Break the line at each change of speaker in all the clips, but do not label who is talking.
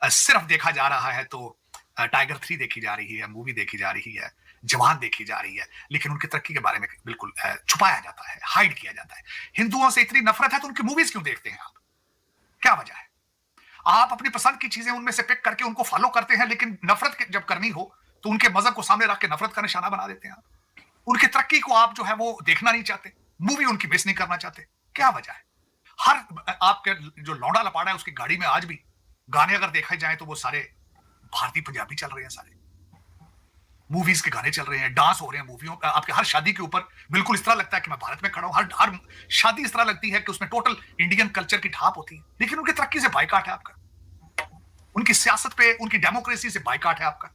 सिर्फ देखा जा रहा है तो टाइगर 3 देखी जा रही है, मूवी देखी जा रही है, जवान देखी जा रही है, लेकिन उनकी तरक्की के बारे में बिल्कुल छुपाया जाता है, हाइड किया जाता है। हिंदुओं से इतनी नफरत है तो उनकी मूवीज क्यों देखते हैं आप? क्या वजह है? आप अपनी पसंद की चीजें उनमें से पिक करके उनको फॉलो करते हैं, लेकिन जब करनी हो तो उनके मजहब को सामने रख के नफरत का निशाना बना देते हैं आप। उनकी तरक्की को आप जो है वो देखना नहीं चाहते, मूवी उनकी मिस नहीं करना चाहते। क्या वजह है? हर आपके जो लौंडा लपाड़ा है उसकी गाड़ी में आज भी गाने अगर देखे जाए तो वो सारे भारतीय पंजाबी चल रहे हैं, सारे मूवीज के गाने चल रहे हैं, डांस हो रहे हैं मूवियों आपके हर शादी के ऊपर। बिल्कुल इस तरह लगता है कि मैं भारत में खड़ा हूं। हर शादी इस तरह लगती है कि उसमें टोटल इंडियन कल्चर की ठाप होती है, लेकिन उनकी तरक्की से बाइकाट है आपका, उनकी सियासत पे, उनकी डेमोक्रेसी से बाइकाट है आपका।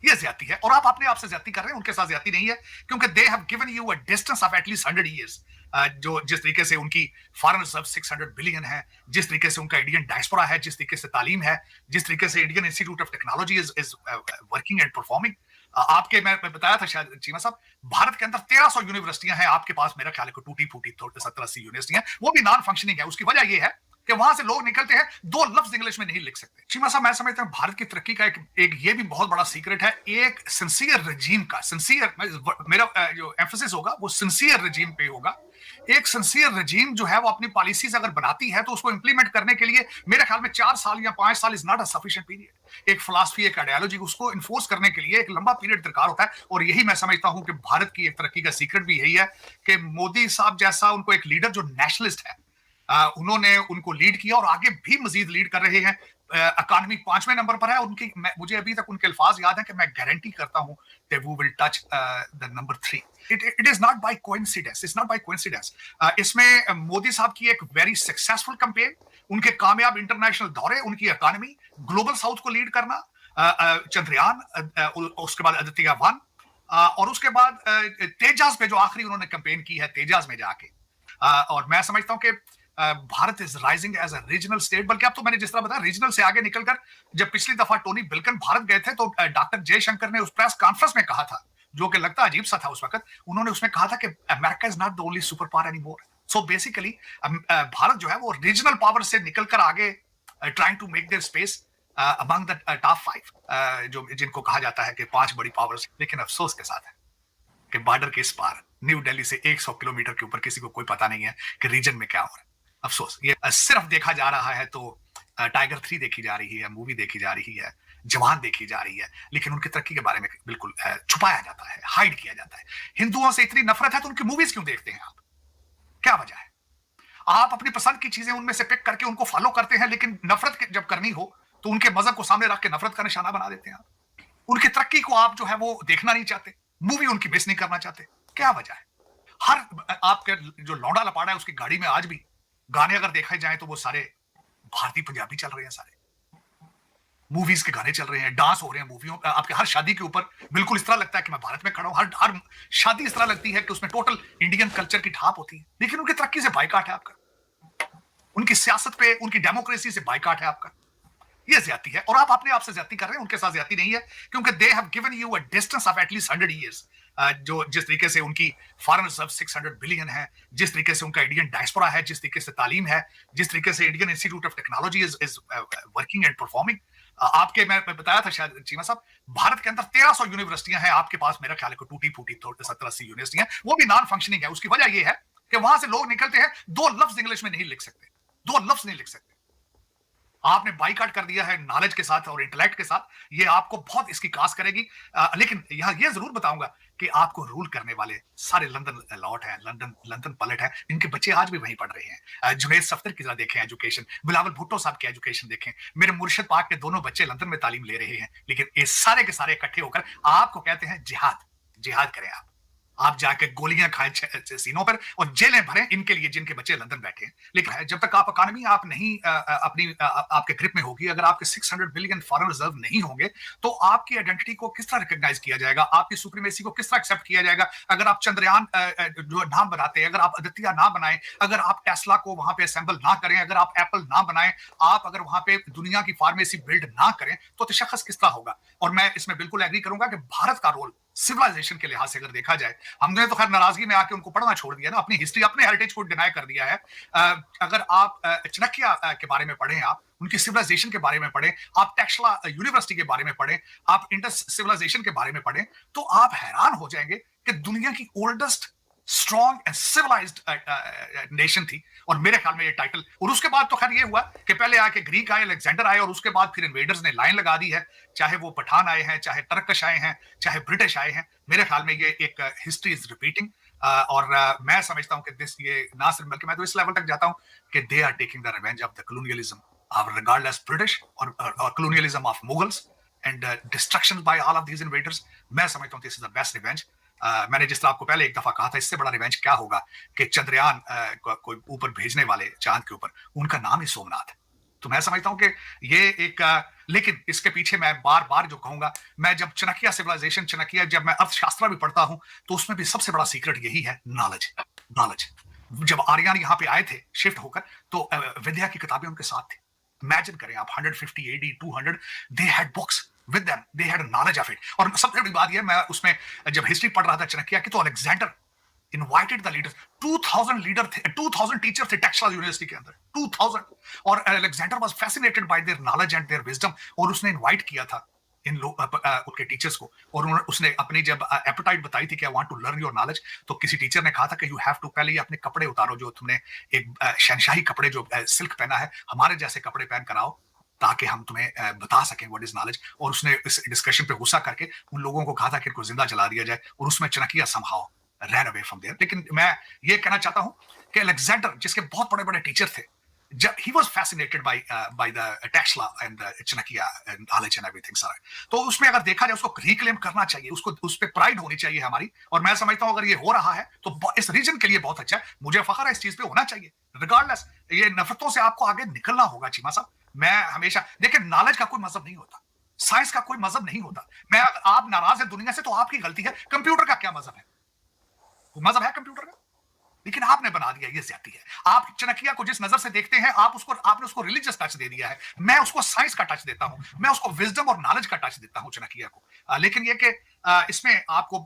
ये ज्यादती है और आप अपने आप से ज्यादती कर रहे हैं, उनके साथ ज्यादती नहीं है, क्योंकि they have given you a distance of at least 100 years. जो जिस तरीके से उनकी फॉरेन रिजर्व 600 बिलियन है, जिस तरीके से उनका इंडियन डायस्पोरा है, जिस तरीके से तालीम है, जिस तरीके से Indian institute of technology is working and performing. आपके मैं बताया था शायद चीमा साहब, भारत के अंदर 1300 यूनिवर्सिटियां हैं, आपके पास मेरा ख्याल है को टूटी फूटी 70-80 यूनिवर्सिटियां, वो भी नॉन फंक्शनिंग है। उसकी वजह यह है कि वहां से लोग निकलते हैं, दो लफ्ज इंग्लिश में नहीं लिख सकते। चीमा साहब, मैं समझता हूं भारत की तरक्की का एक ये भी बहुत बड़ा सीक्रेट है, एक सिंसियर रजीम का। सिंसियर मेरा जो एम्फोसिस होगा वो सिंसियर रजीम पे होगा। एक सिंसियर रजीम जो है वो अपनी पॉलिसीज अगर बनाती है तो उसको इंप्लीमेंट करने के लिए मेरे ख्याल में 4 साल या 5 साल is not a sufficient period. एक फिलॉसफी, एक आइडियोलॉजी, उसको इन्फोर्स करने के लिए एक लंबा पीरियड दरकार होता है। और यही मैं समझता हूं कि भारत की एक तरक्की का सीक्रेट भी यही है कि मोदी साहब जैसा उनको एक लीडर जो नेशनलिस्ट है, उन्होंने उनको लीड किया और आगे भी मजीद लीड कर रहे हैं। इकॉनमी 5वें नंबर पर है उनकी। मुझे अभी तक उनके अल्फाज याद है कि मैं गारंटी करता हूं कि वो will touch the number 3। It is not by coincidence, it's not by coincidence. इसमें मोदी साहब की एक वेरी सक्सेसफुल कैंपेन, उनके कामयाब इंटरनेशनल दौरे, उनकी इकॉनमी, ग्लोबल साउथ को लीड करना, चंद्रयान, उसके बाद आदित्य 1, और उसके बाद तेजास पे जो आखिरी उन्होंने कैंपेन की है, तेजास में जाके। और मैं समझता हूं कि Bharat is rising as a regional state. बल्कि अब तो मैंने जिस तरह बताया, रीजनल से आगे निकलकर, जब पिछली दफा टोनी बिल्कन भारत गए थे तो डॉक्टर जयशंकर ने उस प्रेस कॉन्फ्रेंस में कहा था, जो कि लगता अजीब सा था उस वक्त, उन्होंने उसमें कहा था कि America is not the only super power any more. So basically Bharat जो है वो रीजनल पावर से निकलकर आगे trying to make their space among the top 5, जो जिनको कहा जाता है कि 5 बड़ी पावर्स। लेकिन अफसोस के साथ है कि बॉर्डर के इस पार न्यू दिल्ली से 100 किलोमीटर के ऊपर किसी को कोई पता नहीं है कि रीजन में क्या हो रहा है। अफसोस, ये सिर्फ देखा जा रहा है तो टाइगर 3 देखी जा रही है, मूवी देखी जा रही है, जवान देखी जा रही है, लेकिन उनकी तरक्की के बारे में बिल्कुल छुपाया जाता है, हाइड किया जाता है। हिंदुओं से इतनी नफरत है तो उनकी मूवीज क्यों देखते हैं आप? क्या वजह है? आप अपनी पसंद की चीजें उनमें से पिक करके उनको फॉलो करते हैं, लेकिन जब करनी हो तो उनके मजहब को सामने रख के नफरत का निशाना बना देते हैं आप। उनकी तरक्की को आप जो है वो देखना नहीं चाहते, मूवी उनकी मिस नहीं करना चाहते। क्या वजह है? हर आपके जो लौंडा लपाड़ा है उसकी गाड़ी में आज भी गाने अगर देखे जाए तो वो सारे भारतीय पंजाबी चल रहे हैं, सारे मूवीज के गाने चल रहे हैं, डांस हो रहे हैं मूवियों आपके हर शादी के ऊपर। बिल्कुल इस तरह लगता है कि मैं भारत में खड़ा हूं। हर शादी इस तरह लगती है कि उसमें टोटल इंडियन कल्चर की ठाप होती है, लेकिन उनकी तरक्की से बाइकाट है आपका, उनकी सियासत पे, उनकी डेमोक्रेसी से बाइकाट है आपका। ये ज्यादती है और आप अपने आप से ज्यादती कर रहे हैं, उनके साथ ज्यादती नहीं है, क्योंकि they have given you a distance of at least 100 years. जो जिस तरीके से उनकी फॉरेन रिजर्व 600 बिलियन है, जिस तरीके से उनका इंडियन डायस्पोरा है, जिस तरीके से तालीम है, जिस तरीके से Indian institute of technology is working and performing. आपके मैं बताया था शायद चीमा साहब, भारत के अंदर 1300 यूनिवर्सिटियां हैं, आपके पास मेरा ख्याल है टूटी फूटी 70-80 यूनिवर्सिटियां, वो भी नॉन फंक्शनिंग है। उसकी वजह यह है कि वहां से लोग निकलते हैं, दो लफ्ज इंग्लिश में नहीं लिख सकते, दो लफ्ज नहीं लिख सकते। आपने बाइकाट कर दिया है नॉलेज के साथ और इंटेलेक्ट के साथ। ये आपको बहुत इसकी कास करेगी। लेकिन यहां ये जरूर बताऊंगा कि आपको रूल करने वाले सारे लंदन लॉट हैं, लंदन पलट है, इनके बच्चे आज भी वहीं पढ़ रहे हैं। जुनैद सफ्दर की तरह देखें एजुकेशन, बिलावल भुट्टो साहब की एजुकेशन देखें, मेरे मुर्शिद पाक के दोनों बच्चे लंदन में तालीम ले रहे हैं। लेकिन ये सारे के सारे इकट्ठे होकर आपको कहते हैं जिहाद। जिहाद करें आप जाके गोलियां खाएं सीनों पर और जेलें भरें इनके लिए जिनके बच्चे लंदन बैठे हैं। लेकिन जब तक आप इकॉनमी आप नहीं आपके ग्रिप में होगी, अगर आपके 600 बिलियन फॉरेन रिजर्व नहीं होंगे, तो आपकी आइडेंटिटी को किस तरह रिकॉग्नाइज किया जाएगा, आपकी सुप्रीमेसी को किस तरह एक्सेप्ट किया जाएगा? अगर आप चंद्रयान जो नाम बनाते हैं, अगर आप आदित्य ना बनाएं, अगर आप टेस्ला को वहां पे असेंबल ना करें, अगर आप एप्पल ना बनाएं, आप अगर वहां पे दुनिया की फार्मेसी बिल्ड ना करें, तो तशख्खुस किस तरह होगा? और मैं इसमें बिल्कुल एग्री करूंगा कि भारत का रोल सिविलाइजेशन के लिहाज से अगर देखा जाए, हमने तो खैर नाराजगी में आके उनको पढ़ना छोड़ दिया ना, अपनी हिस्ट्री, अपने हेरिटेज को डिनाई कर दिया है। अगर आप चाणक्य के बारे में पढ़ें, आप उनकी सिविलाइजेशन के बारे में पढ़ें, आप टेक्सला यूनिवर्सिटी के बारे में पढ़ें, आप इंडस सिविलाइजेशन के बारे में पढ़ें, तो आप हैरान हो जाएंगे कि दुनिया की oldest strong and civilised nation थी। और मेरे ख्याल में ये टाइटल, और उसके बाद तो खैर ये हुआ कि पहले आके ग्रीक आए, अलेक्जेंडर आए, और उसके बाद फिर इन्वेडर्स ने लाइन लगा दी है, चाहे वो पठान आए हैं, चाहे टर्कश आए हैं, चाहे ब्रिटिश आए हैं। मेरे ख्याल में ये एक हिस्ट्री इज रिपीटिंग। और मैं समझता हूं कि दिस, ये ना सिर्फ, बल्कि मैं तो इस लेवल तक जाता हूं कि they are taking the revenge of the colonialism of regardless British और colonialism of Mughals and destruction by all of these invaders. मैं समझता हूं this is the best revenge. मैंने जिस तरह आपको पहले एक दफा कहा था, इससे बड़ा रिवेंज क्या होगा कि चंद्रयान कोई ऊपर भेजने वाले चांद के ऊपर, उनका नाम ही सोमनाथ है। तो मैं समझता हूं कि ये एक लेकिन इसके पीछे मैं बार बार जो कहूंगा, मैं जब चाणक्य सिविलाइजेशन, चाणक्य, जब मैं अर्थशास्त्र भी पढ़ता हूं, तो उसमें भी सबसे बड़ा सीक्रेट यही है, नॉलेज। नॉलेज। जब आर्यन यहाँ पे आए थे शिफ्ट होकर, तो विद्या की किताबें उनके साथ थी। इमेजिन करें आप, 150 AD 200, they had books with them, they had knowledge of it. और सबसे बड़ी बात यह, मैं उसमें जब हिस्ट्री पढ़ रहा था चाणक्य की, तो Alexander invited the leaders, 2000 leader थे, 2000 टीचर थे टेक्सला यूनिवर्सिटी के अंदर, 2000। और Alexander was fascinated by their knowledge and there wisdom, और उसने इनवाइट किया था इन लोग उनके टीचर्स को। और उसने अपनी जब एपेटाइट बताई थी कि I want to learn your knowledge, तो किसी टीचर ने कहा था कि यू हैव टू, पहले अपने कपड़े उतारो, जो तुमने एक शहनशाही कपड़े जो सिल्क पहना है, हमारे जैसे कपड़े पहन कर आओ, ताकि हम तुम्हें बता सकें व्हाट इज नॉलेज। और उसने इस डिस्कशन पे गुस्सा करके उन लोगों को कहा था कि इनको जिंदा जला दिया जाए, और उसमें Chanakya somehow ran away from there. लेकिन मैं ये कहना चाहता हूं कि अलेक्जेंडर, जिसके बहुत बड़े बड़े टीचर थे, he was fascinated by the Tesla and the Chanakya and knowledge and everything सारा। तो उसमें अगर देखा जाए, उसको रिक्लेम करना चाहिए, उसको उस पे प्राइड होनी चाहिए हमारी। और मैं समझता हूं अगर ये हो रहा है तो इस रीजन के लिए बहुत अच्छा है, मुझे फख्र है, इस चीज पे होना चाहिए। रिगार्डलेस, ये नफरतों से आपको आगे निकलना होगा चीमा साहब। मैं हमेशा देखिए, नॉलेज का कोई मजहब नहीं होता, साइंस का कोई मजहब नहीं होता। मैं, आप नाराज है दुनिया से तो आपकी गलती है। कंप्यूटर का क्या मजहब है? मजहब है कंप्यूटर का? लेकिन आपने बना दिया, ये ज्यादती है। आप चाणक्य को जिस नजर से देखते हैं, आपने उसको रिलीजियस टच दे दिया है। मैं उसको साइंस का टच देता हूं, मैं उसको विजडम और नॉलेज का टच देता हूं चाणक्य को। लेकिन ये कि इसमें आपको,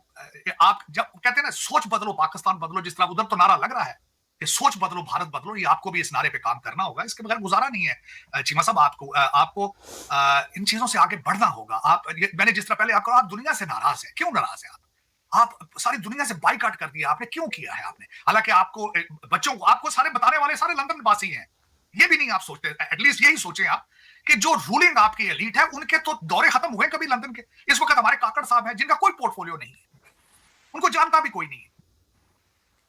आप जब कहते हैं ना, सोच बदलो पाकिस्तान बदलो, जिस तरह उधर तो नारा लग रहा है कि सोच बदलो भारत बदलो, ये आपको भी इस नारे पे काम करना होगा, इसके बगैर गुजारा नहीं है। चीमा साहब, आपको इन चीजों से आगे बढ़ना होगा। मैंने जिस तरह पहले आपको, आप दुनिया से नाराज है, क्यों नाराज है आप सारी दुनिया से बाइकाट कर दिया आपने, क्यों किया है आपने? हालांकि आपको, बच्चों को, आपको सारे बताने वाले सारे लंदन वासी हैं, ये भी नहीं आप सोचते। एटलीस्ट यही सोचें आप कि जो रूलिंग आपकी एलीट है, उनके तो दौरे खत्म हुए कभी लंदन के। इस वक्त हमारे काकड़ साहब हैं, जिनका कोई पोर्टफोलियो नहीं है, उनको जानता भी कोई नहीं है,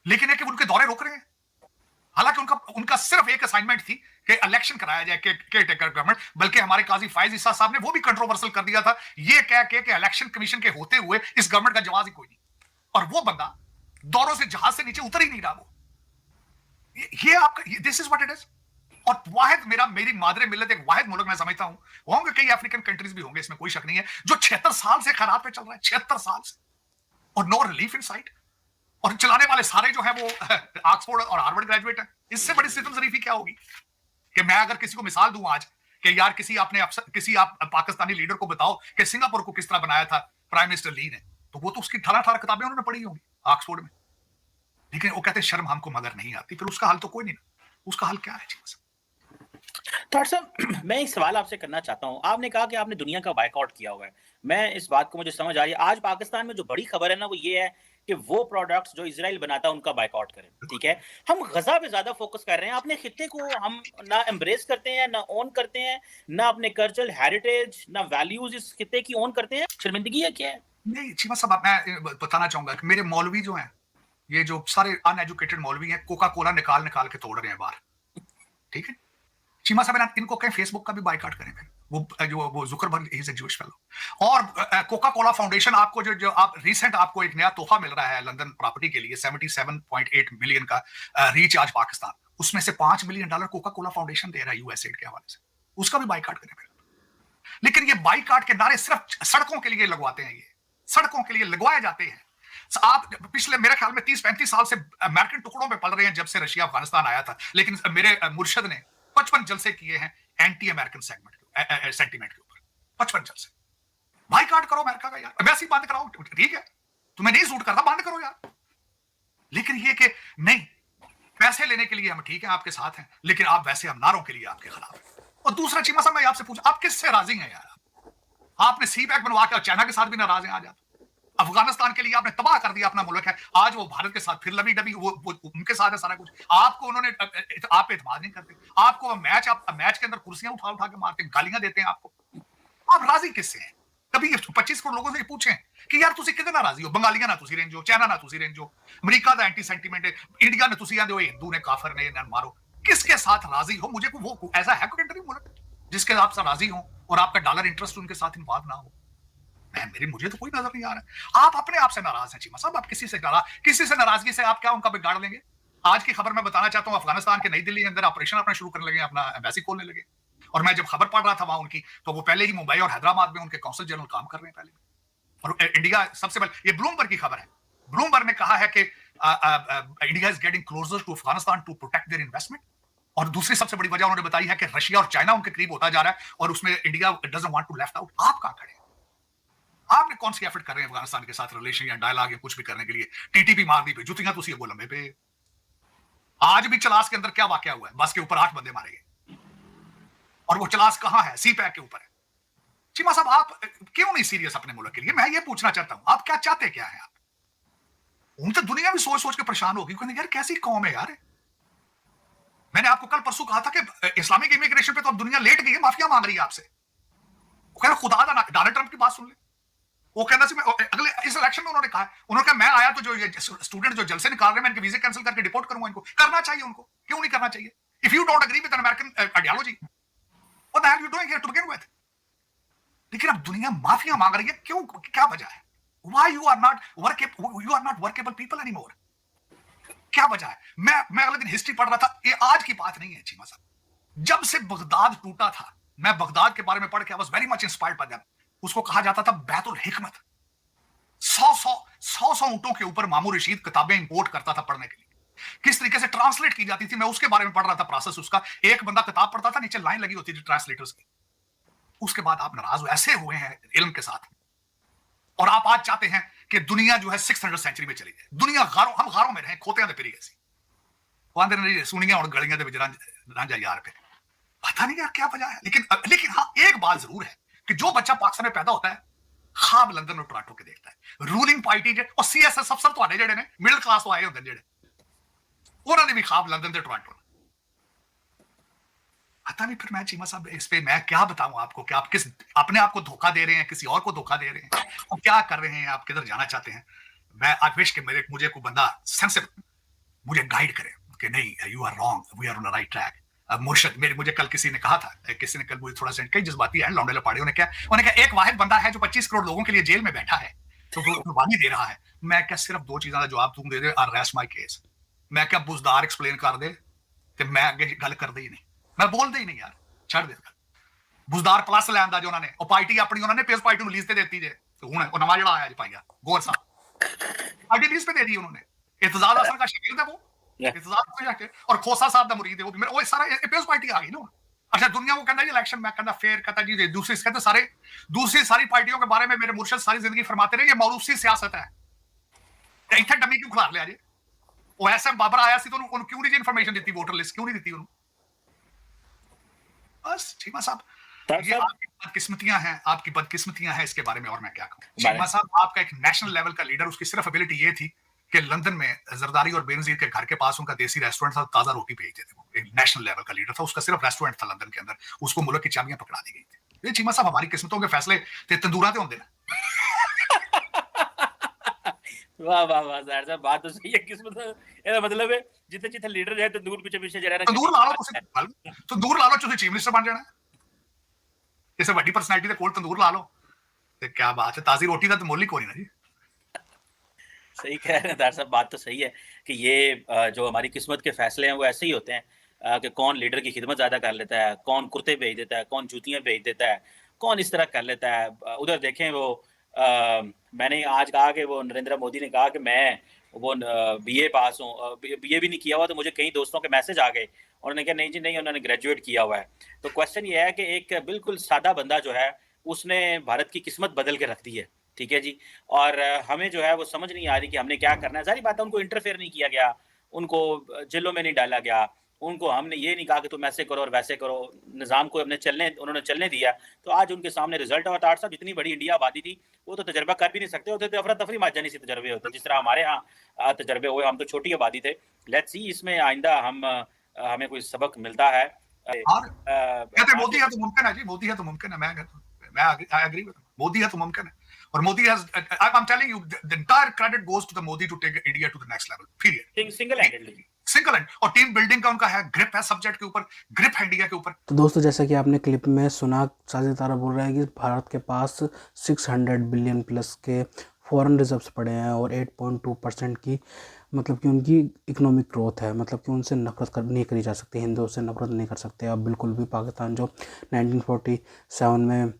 लेकिन है कि उनके दौरे रोक रहे हैं। हालांकि उनका सिर्फ एक असाइनमेंट थी कि इलेक्शन कराया जाए, केयरटेकर गवर्नमेंट। बल्कि हमारे काजी फायज ईसा साहब ने वो भी कंट्रोवर्शियल कर दिया था, ये कह के कि इलेक्शन कमीशन के होते हुए इस गवर्नमेंट का जवाब ही कोई नहीं। और वो बंदा दौरों से, जहाज से नीचे उतर ही नहीं रहा। वो ये आपका, this is what it is. और वाहिद, मेरी मादरे मिल्लत एक वाहिद मुल्क मैं समझता हूं, होंगे कई अफ्रीकन कंट्रीज भी होंगे, इसमें कोई शक नहीं है, जो 76 साल से खराब पे चल रहा है, 76 साल से, और नो रिलीफ इन साइट। और चलाने वाले सारे जो है वो ऑक्सफोर्ड और हार्वर्ड ग्रेजुएट है। इससे बड़ी सितम जरीफी क्या होगी कि मैं अगर किसी को मिसाल दूं आज कि यार किसी आप पाकिस्तानी लीडर को बताओ कि सिंगापुर को किस तरह बनाया था प्राइम मिनिस्टर ली ने, तो वो तो उसकी 18 किताबें उन्होंने पढ़ी होंगी ऑक्सफोर्ड में। लेकिन वो कहते हैं शर्म हमको मगर नहीं आती। फिर उसका हल तो कोई नहीं, उसका हल क्या है?
डॉक्टर साहब, मैं एक सवाल आपसे करना चाहता हूँ। आपने कहा कि आपने दुनिया का बायकॉट किया हुआ है। मैं इस बात को, मुझे समझ आ रही है। आज पाकिस्तान में जो बड़ी खबर है ना, वो ये है कि वो प्रोडक्ट्स जो इजराइल बनाता है उनका बायकॉट करें। ठीक है, हम गजा पे ज्यादा फोकस कर रहे हैं, अपने खित्ते को हम ना एम्ब्रेस करते हैं, ना ओन करते हैं, ना अपने कल्चरल हेरिटेज, ना वैल्यूज इस खित्ते की ओन करते हैं। शर्मिंदगी है क्या है?
नहीं चीमा साहब, मैं बताना चाहूंगा कि मेरे मौलवी जो हैं, ये जो सारे अनएजुकेटेड मौलवी हैं, कोका कोला निकाल निकाल के तोड़ रहे हैं बाहर। ठीक है चीमा साहब, इनको कहें फेसबुक का भी बाइकाट करें। फिर वो Zuckerberg is a Jewish fellow. और कोका कोला फाउंडेशन, आपको जो आप रिसेंट, आपको एक नया तोहफा मिल रहा है लंदन प्रॉपर्टी के लिए, 77.8 मिलियन का रीच आज पाकिस्तान, उसमें से $5 मिलियन कोका कोला फाउंडेशन दे रहा है यूएसएड के हवाले से। उसका भी बाइकाट करें फिर। लेकिन ये बाइकाट के नारे सिर्फ सड़कों के लिए लगवाते हैं, ये सड़कों के लिए लगवाए जाते हैं। आप पिछले मेरे ख्याल में 30-35 साल से अमेरिकन टुकड़ों में पल रहे हैं जब से रशिया अफगानिस्तान आया था। लेकिन मेरे मुर्शद ने 55 जलसे किए हैं एंटी अमेरिकन सेंटिमेंट के ऊपर, 55 जलसे। बाइकआउट करो अमेरिका का यार, एम्बेसी बंद कराओ, ठीक है, तुम्हें नहीं सूट करता बंद करो यार। लेकिन ये कि नहीं, पैसे लेने के लिए हम ठीक है आपके साथ हैं, लेकिन आप वैसे हम नारों के लिए आपके खिलाफ हैं। और दूसरा चीमा साहब, मैं आपसे पूछा, आप किससे राजी हैं यार? आपने सी पैक बनवा के चाइना के साथ भी नाराज हैं आज आप। अफगानिस्तान के लिए आपने तबाह कर दिया अपना मुल्क है, आज वो भारत के साथ फिर लबी डबी, वो उनके साथ है सारा कुछ। आपको उन्होंने आप पे एतमाद नहीं करते, आपको आप मैच के अंदर कुर्सियां उठा उठा के मारते हैं, गालियां देते हैं आपको। आप राजी किससे हैं? कभी 25 करोड़ लोगों से पूछें कि यार तुसी किदे नाराजी हो? बंगालियां ना तुसी रेंजो, चाइना ना तुसी रेंजो, अमेरिका दा एंटी सेंटीमेंट है, इंडिया ने तुसी आंदे हो हिंदू ने काफिर ने ना मारो। किसके साथ राजी हो? मुझे को वो ऐसा है कोई कंट्री मुल्क जिसके आप साथ राजी हो और आपका डॉलर इंटरेस्ट उनके साथ इन्वॉल्व ना हो? मुझे तो कोई नजर नहीं आ रहा। आप अपने आप से नाराज हैं चीमा साहब, आप किसी से नाराजगी से आप क्या उनका बिगाड़ लेंगे? आज की खबर मैं बताना चाहता हूं, अफगानिस्तान के नई दिल्ली के अंदर ऑपरेशन अपना शुरू करने लगे, अपना एम्बेसी खोलने लगे। और मैं जब खबर पढ़ रहा था वहां उनकी, तो वो पहले ही मुंबई और हैदराबाद में उनके कौंसल जनरल काम कर रहे हैं पहले। और इंडिया सबसे पहले, ये ब्लूमबर्ग की खबर है, ब्लूमबर्ग ने कहा है कि India is getting closer to Afghanistan to protect their investment. और दूसरी सबसे बड़ी वजह उन्होंने बताई है कि रशिया और चाइना उनके करीब होता जा रहा है और उसमें India doesn't want to left out. आप कहां खड़े हैं? आपने कौन सी एफर्ट कर रहे हैं अफगानिस्तान के साथ रिलेशन या डायलॉग या कुछ भी करने के लिए? टीटीपी मार दी पे जुतियां तुसी वो लंबे पे। आज भी चलास के अंदर क्या वाकया हुआ है? बस के ऊपर 8 बंदे मारे गए और वो चलास कहां है? सी पैक के ऊपर है। चीमा साहब, आप क्यों नहीं सीरियस अपने मुल्क के लिए? मैं ये पूछना चाहता हूं, आप क्या चाहते क्या है? आप उन तो दुनिया भी सोच सोच के परेशान होगी, कहने यार कैसी कौम है यार। मैंने आपको कल परसों कहा था कि इस्लामिक इमिग्रेशन पे तो अब दुनिया लेट गई है, माफिया मांग रही है आपसे। वो कह रहा खुदा दा डोनाल्ड ट्रंप की बात सुन ले। वो कहना सी मैं अगले इस इलेक्शन में उन्होंने कहा मैं आया तो जो ये स्टूडेंट जो जलसे निकाल रहे हैं मैं इनके वीजे कैंसिल करके डिपोर्ट करूंगा इनको। करना चाहिए उनको, क्यों नहीं करना चाहिए? If you don't agree with an American ideology, what the hell you doing here to begin with? लेकिन अब दुनिया माफिया मांग रही है, क्यों? क्या वजह है? Why you are not workable people anymore? क्या वजह है? मैं अगले दिन हिस्ट्री पढ़ रहा था, ये आज की बात नहीं है चीमा साहब। जब से बगदाद टूटा था, मैं बगदाद के बारे में पढ़ के I was very much inspired by them. उसको कहा जाता था बैतुल हिकमत। 100 ऊंटों के ऊपर मामूर रशीद किताबें इंपोर्ट करता था पढ़ने के लिए, किस तरीके से ट्रांसलेट की जाती थी, मैं उसके बारे में पढ़ रहा था। प्रोसेस उसका, एक बंदा किताब पढ़ता था, नीचे लाइन लगी होती थी ट्रांसलेटर्स की। उसके बाद आप नाराज हो, ऐसे हुए हैं इल्म के साथ। और आप आज चाहते हैं कि दुनिया जो है 600 सेंचुरी में चली जाए। दुनिया हम गारों में रहे, खोते फिरी ऐसी सुनिया और गलियां रांझा यार पे। पता नहीं यार क्या वजह है। लेकिन हाँ, एक बात जरूर है कि जो बच्चा पाकिस्तान में पैदा होता है खाब लंदन और टोरंटो के देखता है। रूलिंग पार्टी और सीएसएस अफसर ਤੁਹਾਡੇ ਜਿਹੜੇ ਨੇ मिडिल क्लास ਤੋਂ ਆਏ ਹੁੰਦੇ ਜਿਹੜੇ, ਉਹਨਾਂ ਨੇ भी खाब लंदन ਤੇ टोरंटो। पता नहीं फिर मैं चीमा साहब इस पे मैं क्या बताऊं आपको कि आप किस अपने आप को धोखा दे रहे हैं, किसी और को धोखा दे रहे हैं, और क्या कर रहे हैं, आप किधर जाना चाहते हैं? मैं आई विश कि मुझे कोई बंदा सेंसिबल मुझे गाइड करे कि नहीं you are wrong, we are on the right track. मुर्शद मुझे कल किसी ने कहा था, किसी ने कल मुझे थोड़ा सा कई जज्बाती है लौंडे लपाड़े, उन्होंने कहा एक वाहिद बंदा है जो 25 करोड़ लोगों के लिए जेल में बैठा है तो वो कुर्बानी दे रहा है। मैं क्या सिर्फ 2 चीज़ों का जवाब तुम दे दे, अरेस्ट माय केस। मैं क्या बुजदार एक्सप्लेन कर दे तो मैं आगे गल कर दे ही नहीं, मैं बोल दे ही नहीं यार, छड़ दे बुजदार प्लस लैन दा जो उन्होंने और पार्टी अपनी उन्होंने पेस पार्टी ਨੂੰ लीज ਤੇ ਦਿੱਤੀ ਜੇ तो ਹੁਣ ਉਹ ਨਵਾਂ ਜਿਹੜਾ ਆਇਆ ਜੀ ਭਾਈਆ ਗੌਰ ਸਾਹਿਬ पार्टी लीज पे दे दी उन्होंने। इत्तेजाज असल का शागिर्द है वो, इत्तेजाज को जाके और खोसा साहब दा मुरीद है वो भी। वो सारा पेस पार्टी आ गई ना। अच्छा दुनिया को कहता है इलेक्शन मैं कहता फेयर कहता जी दूसरी कहते सारे दूसरी सारी पार्टियों के बारे में मेरे मुर्शद सारी जिंदगी फरमाते रहे ये मौरूसी सियासत है। इतना डमी क्यों खिला लिया जी? वो ऐसे बाबर आया सी तो उन्होंने क्यों नहीं इन्फॉर्मेशन दी वोटर लिस्ट क्यों नहीं दी उन्होंने? बस चीमा साहब ये आपकी बदकिस्मतियां हैं, आपकी बदकिस्मतियां हैं, इसके बारे में और मैं क्या कहूं। चीमा साहब आपका एक नेशनल लेवल का लीडर, उसकी सिर्फ एबिलिटी ये थी कि लंदन में जरदारी और बेनजीर के घर के पास उनका देसी रेस्टोरेंट था, ताजा रोटी भेजते थे। वो एक नेशनल लेवल का लीडर था, उसका सिर्फ रेस्टोरेंट था लंदन के अंदर, उसको मुल्क की चाबियां पकड़ा दी गई थी। ये चीमा साहब हमारी किस्मतों के फैसले तंदूरा ते होंगे ना।
वाह वाह वाह ज़ाहिर साहब बात तो सही है। किस्मत ਇਹਦਾ ਮਤਲਬ ਹੈ ਜਿੱਥੇ ਜਿੱਥੇ ਲੀਡਰ ਹੈ ਤੰਦੂਰ ਪਿੱਛੇ ਪਿੱਛੇ ਜਿਹੜਾ ਰਹਿਣਾ
ਤੰਦੂਰ ਲਾ ਲਓ ਤੁਸੀਂ, ਤੰਦੂਰ ਲਾ ਲਓ, ਤੁਸੀਂ ਚੀਫ ਮਿਨਿਸਟਰ ਬਣ ਜਾਣਾ। ਕਿਸੇ ਵੱਡੀ ਪਰਸਨੈਲਿਟੀ ਦੇ ਕੋਲ ਤੰਦੂਰ ਲਾ ਲਓ ਤੇ ਕੀ ਬਾਤ ਹੈ, ਤਾਜ਼ੀ ਰੋਟੀ ਦਾ ਤਾਂ ਮੁੱਲ ਹੀ ਕੋਈ ਨਾ जी।
सही कह रहे हैं दार साहब, बात तो सही है कि ये जो हमारी किस्मत के फैसले हैं वो ऐसे ही होते हैं कि कौन लीडर की खिदमत ज़्यादा कर लेता है, कौन कुर्ते भेज देता है, कौन जूतियाँ भेज देता है, कौन इस तरह कर लेता है। उधर देखें वो मैंने आज कहा कि वो नरेंद्र मोदी ने कहा कि मैं वो बीए पास हूँ, बीए भी नहीं किया हुआ, तो मुझे कई दोस्तों के मैसेज आ गए, उन्होंने कहा नहीं जी नहीं, उन्होंने ग्रेजुएट किया हुआ है। तो क्वेश्चन ये है कि एक बिल्कुल सादा बंदा जो है उसने भारत की किस्मत बदल के रख दी है, ठीक है जी? और हमें जो है वो समझ नहीं आ रही कि हमने क्या करना है। ज़ाहिर बात है उनको इंटरफेयर नहीं किया गया, उनको जेलों में नहीं डाला गया, उनको हमने ये नहीं कहा कि तुम ऐसे करो और वैसे करो, निज़ाम को उन्होंने चलने दिया, तो आज उनके सामने रिज़ल्ट है। और तार साहब जितनी बड़ी इंडिया आबादी थी, वो तो तजर्बा कर भी नहीं सकते होते, तो अफरा-तफरी मार जानी सी तजर्बे होते, जिस तरह हमारे यहाँ तजर्बे हुए, हम तो छोटी आबादी थे। लेट्स सी इसमें आइंदा हमें कोई सबक मिलता है।
और कहते हैं मोदी
आखिर
है तो मुमकिन है जी, मोदी है तो मुमकिन है। मैं आई एग्री विद मोदी है तो मुमकिन है। और Modi has, I am telling you, the entire credit goes to the Modi to take India to the next level, period.
Single handedly.
Single hand, और टीम बिल्डिंग का उनका है, ग्रिप है सब्जेक्ट के ऊपर, ग्रिप है इंडिया के ऊपर।
तो दोस्तों, जैसा कि आपने क्लिप में सुना, साजिद तारा बोल रहा है कि भारत के पास 600 बिलियन प्लस के फॉरेन रिजर्व्स पड़े हैं और 8.2% की मतलब कि उनकी इकोनॉमिक ग्रोथ है। मतलब कि उनसे नफरत नहीं करी जा सकती, हिंदुओं से नफरत नहीं कर सकते आप बिल्कुल भी। पाकिस्तान जो 1947 में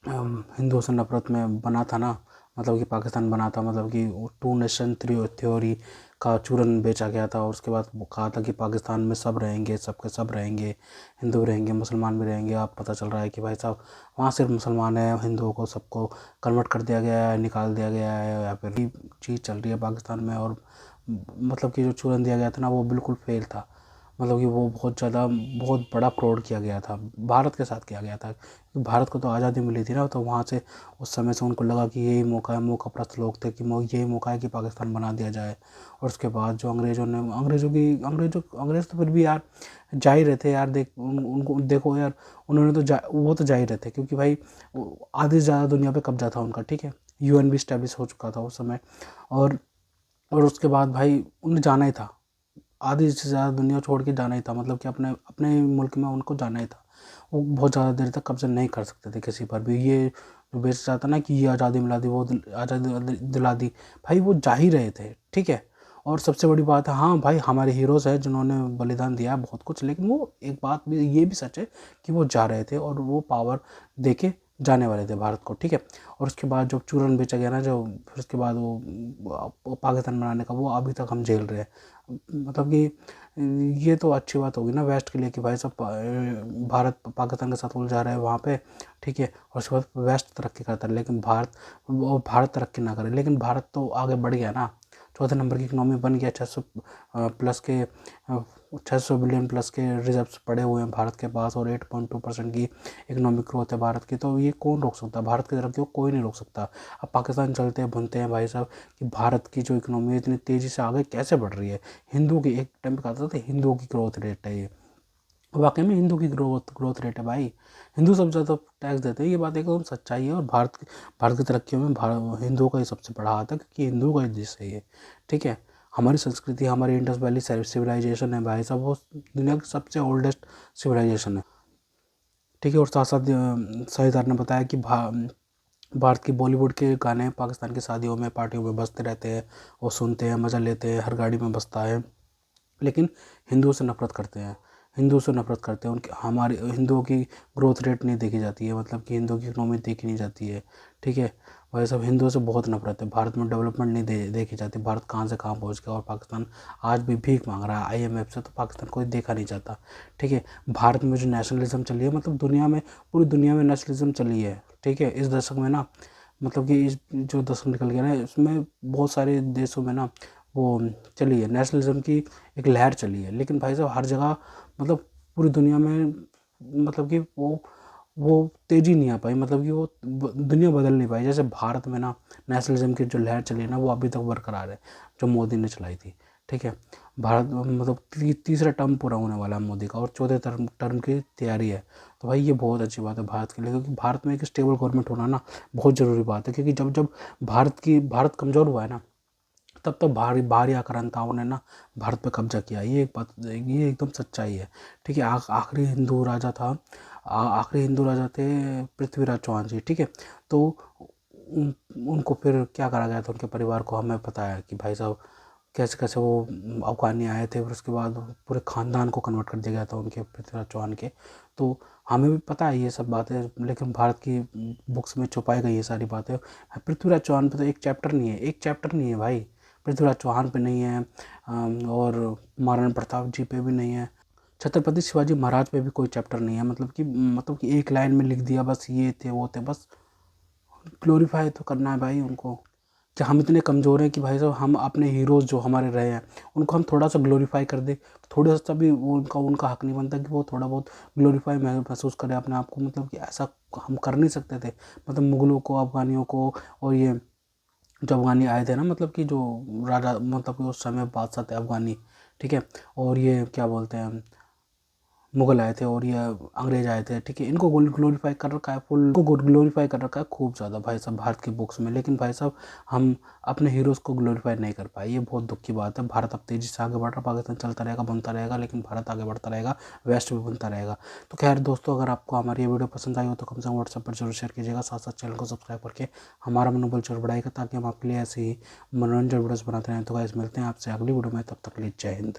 हिंदुओं से नफरत में बना था ना, मतलब कि पाकिस्तान बना था, मतलब कि टू नेशन थ्योरी का चूरन बेचा गया था। और उसके बाद कहा था कि पाकिस्तान में सब रहेंगे, सबके सब रहेंगे, हिंदू रहेंगे, मुसलमान भी रहेंगे। अब पता चल रहा है कि भाई साहब वहाँ सिर्फ मुसलमान है, हिंदुओं को सबको कन्वर्ट कर दिया गया है, निकाल दिया गया है, या फिर चीज़ चल रही है पाकिस्तान में। और मतलब कि जो चूरन दिया गया था ना, वो बिल्कुल फेल था। मतलब कि वो बहुत ज़्यादा, बहुत बड़ा फ्रॉड किया गया था, भारत के साथ किया गया था। भारत को तो आज़ादी मिली थी ना, तो वहाँ से उस समय से उनको लगा कि यही मौका है, मौका प्रस्त लोग थे कि यही मौका है कि पाकिस्तान बना दिया जाए। और उसके बाद जो अंग्रेज़ तो फिर भी यार जा ही रहे थे यार। उनको देखो यार, उन्होंने तो वो तो जा ही रहे थे, क्योंकि भाई आधी से ज़्यादा दुनिया पे कब्जा था उनका, ठीक है। UN भी इस्टेब्लिश हो चुका था उस समय। और उसके बाद भाई उन्हें जाना ही था, आधी से ज़्यादा दुनिया छोड़ के जाना ही था। मतलब कि अपने अपने मुल्क में उनको जाना ही था। वो बहुत ज़्यादा देर तक कब्जा नहीं कर सकते थे किसी पर भी। ये जो बेच रहा था ना कि ये आज़ादी मिला दी, वो आज़ादी दिला दी, भाई वो जा ही रहे थे, ठीक है। और सबसे बड़ी बात है, हाँ भाई हमारे हीरोज़ हैं जिन्होंने बलिदान दिया है बहुत कुछ, लेकिन वो एक बात भी ये भी सच है कि वो जा रहे थे और वो पावर दे के जाने वाले थे भारत को, ठीक है। और उसके बाद जब चूरन बेचा गया ना, जो फिर उसके बाद वो पाकिस्तान बनाने का, वो अभी तक हम झेल रहे हैं। मतलब कि ये तो अच्छी बात होगी ना वेस्ट के लिए कि भाई सब भारत पाकिस्तान के साथ उलझा रहा है वहाँ पे, ठीक है। और उसके बाद वेस्ट तरक्की करता है, लेकिन भारत तरक्की ना करे। लेकिन भारत तो आगे बढ़ गया ना, चौथे नंबर की इकनॉमी बन गया। 600 बिलियन प्लस के रिजर्व्स पड़े हुए हैं भारत के पास, और 8.2% की इकोनॉमिक ग्रोथ है भारत की। तो ये कौन रोक सकता है? भारत की तरक्की को कोई नहीं रोक सकता। अब पाकिस्तान चलते हैं भुनते हैं भाई साहब कि भारत की जो इकोनॉमी है इतनी तेज़ी से आगे कैसे बढ़ रही है। हिंदुओं की, एक टाइम पे कहता था हिंदुओं की ग्रोथ रेट है ये, वाकई में हिंदू की ग्रोथ रेट है भाई। हिंदू सबसे ज़्यादा टैक्स देते हैं, ये बात एकदम सच्चाई है। और भारत की तरक्की में हिंदुओं का ही सबसे बड़ा हाथ है, क्योंकि हिंदुओं का ही देश है ये, ठीक है। हमारी संस्कृति, हमारी इंडस वैली सिविलाइजेशन है भाई साहब, वो दुनिया की सबसे ओल्डेस्ट सिविलाइजेशन है, ठीक है। और साथ साथ सहीदार ने बताया कि भारत की बॉलीवुड के गाने पाकिस्तान की शादियों में, पार्टियों में बजते रहते हैं, वो सुनते हैं, मज़ा लेते हैं, हर गाड़ी में बजता है। लेकिन हिंदुओं से नफरत करते हैं, उनके, हमारे हिंदुओं की ग्रोथ रेट नहीं देखी जाती है, मतलब कि हिंदुओं की इकोनॉमी देखी नहीं जाती है, ठीक है। वह सब हिंदुओं से बहुत नफरत है। भारत में डेवलपमेंट नहीं देखी जाती, भारत कहाँ से कहाँ पहुँच गया। और पाकिस्तान आज भी भीख मांग रहा है IMF से, तो पाकिस्तान कोई देखा नहीं जाता, ठीक है। भारत में जो नेशनलिज्म चली है, मतलब दुनिया में, पूरी दुनिया में नेशनलिज्म चली है, ठीक है। इस दशक में ना, मतलब कि इस जो दशक निकल गया ना, इसमें बहुत सारे देशों में ना वो चली है, नेशनलिज्म की एक लहर चली है। लेकिन भाई साहब हर जगह, मतलब पूरी दुनिया में, मतलब कि वो तेज़ी नहीं आ पाई, मतलब कि वो दुनिया बदल नहीं पाई। जैसे भारत में ना नेशनलिज्म की जो लहर चली है ना, वो अभी तक बरकरार है, जो मोदी ने चलाई थी, ठीक है। भारत मतलब तीसरा टर्म पूरा होने वाला है मोदी का, और चौथे टर्म की तैयारी है। तो भाई ये बहुत अच्छी बात है भारत के लिए, क्योंकि भारत में एक स्टेबल गवर्नमेंट होना ना बहुत ज़रूरी बात है। क्योंकि जब जब भारत कमज़ोर हुआ है ना, तब तो बाहरी आक्रांताओं ने ना भारत पे कब्जा किया। ये एक बात, ये एकदम सच्चाई है, ठीक है। आखिरी हिंदू राजा था, आखिरी हिंदू राजा थे पृथ्वीराज चौहान जी, ठीक है। तो उनको फिर क्या करा गया था, उनके परिवार को हमें पता है कि भाई साहब कैसे कैसे वो अफगानी आए थे, फिर उसके बाद पूरे ख़ानदान को कन्वर्ट कर दिया गया था उनके, पृथ्वीराज चौहान के। तो हमें भी पता है ये सब बातें, लेकिन भारत की बुक्स में छुपाई गई ये सारी बातें। पृथ्वीराज चौहान पे तो एक चैप्टर नहीं है भाई, पृथ्वीराज चौहान पे नहीं है, और महाराणा प्रताप जी पे भी नहीं है। छत्रपति शिवाजी महाराज पे भी कोई चैप्टर नहीं है, मतलब कि एक लाइन में लिख दिया बस ये थे वो थे, बस ग्लोरीफाई तो करना है भाई उनको। कि हम इतने कमज़ोर हैं कि भाई साहब हम अपने हीरोज़ जो हमारे रहे हैं उनको हम थोड़ा सा ग्लोरीफाई कर दें, थोड़ा सा भी वो उनका हक नहीं बनता कि वो थोड़ा बहुत ग्लोरीफाई महसूस करें अपने आप को। मतलब कि ऐसा हम कर नहीं सकते थे। मतलब मुग़लों को, अफ़गानियों को, और ये जो अफ़गानी आए थे ना, मतलब कि जो राजा, मतलब कि उस समय बादशाह थे अफ़गानी, ठीक है, और ये क्या बोलते हैं, मुग़ल आए थे और ये अंग्रेज आए थे, ठीक है, इनको ग्लोरीफाई कर रखा है, फुल को ग्लोरीफाई कर रखा है खूब ज़्यादा भाई साहब भारत की बुक्स में। लेकिन भाई साहब हम अपने हीरोज़ को ग्लोरीफाई नहीं कर पाए, ये बहुत दुख की बात है। भारत अब तेज़ी से आगे बढ़ रहा, पाकिस्तान चलता रहेगा, बनता रहेगा, लेकिन भारत आगे बढ़ता रहेगा, वेस्ट भी बनता रहेगा। तो खैर दोस्तों, अगर आपको हमारी ये वीडियो पसंद आई हो तो कम से कम व्हाट्सएप पर जरूर शेयर कीजिएगा, साथ साथ चैनल को सब्सक्राइब करके हमारा मनोबल जरूर बढ़ाएगा, ताकि हम आपके लिए ऐसे ही मनोरंजन वीडियोज़ बनाते रहें। तो गाइस मिलते हैं आपसे अगली वीडियो में, तब तक के लिए जय हिंद।